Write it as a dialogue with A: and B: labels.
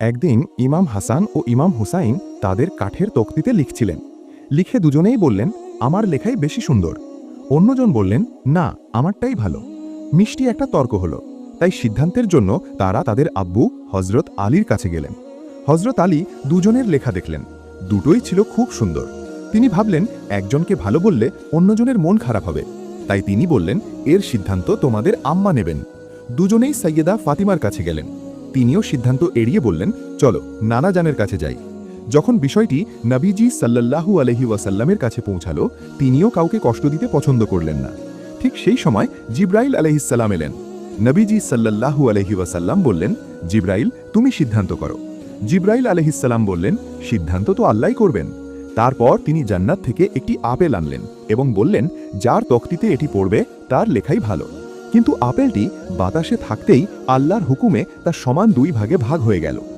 A: একদিন ইমাম হাসান ও ইমাম হুসাইন তাদের কাঠের তক্তিতে লিখছিলেন। লিখে দুজনেই বললেন, আমার লেখাই বেশি সুন্দর। অন্যজন বললেন, না, আমারটাই ভালো। মিষ্টি একটা তর্ক হলো। তাই সিদ্ধান্তের জন্য তারা তাদের আব্বু হজরত আলীর কাছে গেলেন। হজরত আলী দুজনের লেখা দেখলেন, দুটোই ছিল খুব সুন্দর। তিনি ভাবলেন, একজনকে ভালো বললে অন্যজনের মন খারাপ হবে। তাই তিনি বললেন, এর সিদ্ধান্ত তোমাদের আম্মা নেবেন। দুজনেই সৈয়দা ফাতিমার কাছে গেলেন। তিনিও সিদ্ধান্ত এড়িয়ে বললেন, চলো নানা জানের কাছে যাই। যখন বিষয়টি নবীজি সাল্লাল্লাহু আলাইহি ওয়াসাল্লামের কাছে পৌঁছালো, তিনিও কাউকে কষ্ট দিতে পছন্দ করলেন না। ঠিক সেই সময় জিব্রাইল আলাইহিসসালাম এলেন। নবীজি সাল্লাল্লাহু আলাইহি ওয়াসাল্লাম বললেন, জিব্রাইল, তুমি সিদ্ধান্ত করো। জিব্রাইল আলাইহিসসালাম বললেন, সিদ্ধান্ত তো আল্লাহই করবেন। তারপর তিনি জান্নাত থেকে একটি আপেল আনলেন এবং বললেন, যার তখতিতে এটি পড়বে তার লেখাই ভালো। কিন্তু আপেলটি বাতাসে থাকতেই আল্লাহর হুকুমে তা সমান দুই ভাগে ভাগ হয়ে গেল।